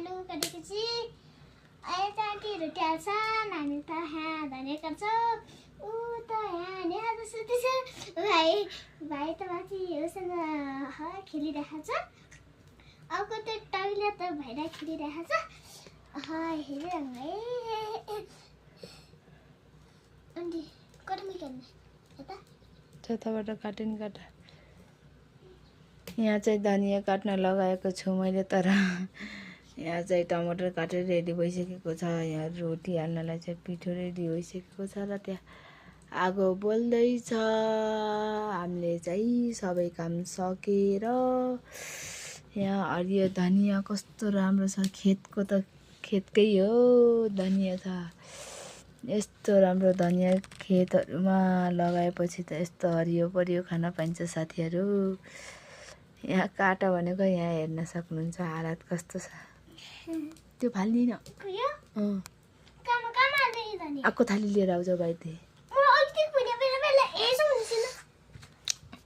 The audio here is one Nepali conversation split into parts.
आलु काटेपछि अहिले त आन्टीहरू ट्याल्छ नानी त यहाँ धनियाँ काट्छ ऊ त यहाँ यहाँ त सुत्दैछ भाइ त माथि उसँग खेलिरहेको छ अर्को त टोइलेट त भएर खेलिरहेको छ हेरिरहनु है आन्टी कटमी काट्ने यता जताबाट काटे नि काट यहाँ चाहिँ धनियाँ काट्न लगाएको छु मैले तर यहाँ चाहिँ टमाटर काटेर रेडी भइसकेको छ यहाँ रोटी हाल्नलाई चाहिँ पिठो रेडी भइसकेको छ र त्यहाँ आगो बल्दैछ हामीले चाहिँ सबै काम सकेर यहाँ हरियो धनियाँ कस्तो राम्रो छ खेतको त खेतकै हो धनियाँ छ यस्तो राम्रो धनियाँ खेतहरूमा लगाएपछि त यस्तो हरियो परियो खान पाइन्छ साथीहरू यहाँ काट भनेको यहाँ हेर्न सक्नुहुन्छ हालत कस्तो छ त्यो फाल्दिन आको थाली लिएर आउँछ भाइले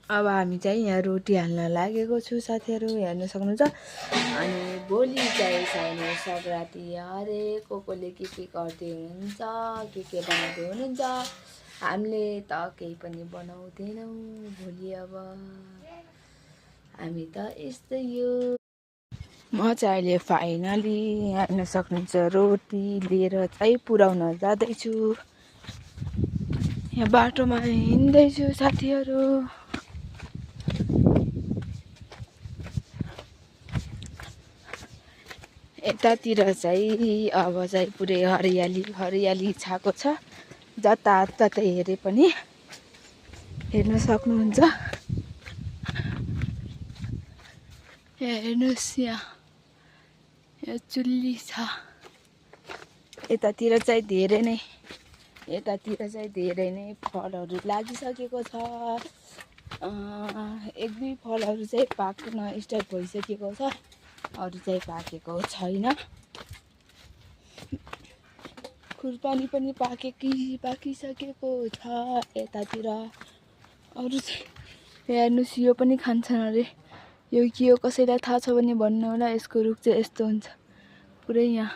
अब हामी चाहिँ यहाँ रोटी हाल्न लागेको छु साथीहरू हेर्न सक्नुहुन्छ अनि भोलि चाहिँ छैन सङ्क्रान्ति अरे कसले के गर्दै हुनुहुन्छ के बनाउँदै हुनुहुन्छ हामीले त केही पनि बनाउँदैनौँ भोलि अब हामी त यस्तै हो म चाहिँ अहिले फाइनली हेर्न सक्नुहुन्छ रोटी लिएर चाहिँ पुऱ्याउन जाँदैछु यहाँ बाटोमा हिँड्दैछु साथीहरू यतातिर चाहिँ अब चाहिँ पुरै हरियाली हरियाली छाएको छ जताततै हेरे पनि हेर्न सक्नुहुन्छ हेर्नुहोस् यहाँ चुल्ली छ यतातिर चाहिँ धेरै नै फलहरू लागिसकेको छ एक दुई फलहरू चाहिँ पाक्न स्टार्ट भइसकेको छ अरू चाहिँ पाकेको छैन खुर्पानी पनि पाकिसकेको छ यतातिर अरू चाहिँ हेर्नुहोस् यो पनि खान्छन् अरे यो के हो कसैलाई थाहा छ भने भन्नु होला यसको रुख चाहिँ यस्तो हुन्छ पुरै यहाँ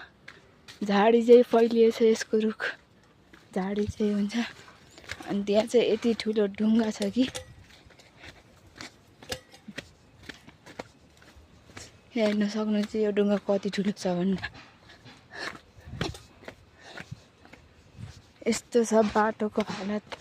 झाडी चाहिँ फैलिएछ यसको रुख झाडी चाहिँ हुन्छ अनि त्यहाँ चाहिँ यति ठुलो ढुङ्गा छ कि हेर्न सक्नुहुन्छ यो ढुङ्गा कति ठुलो छ भन्दा यस्तो छ बाटोको हालत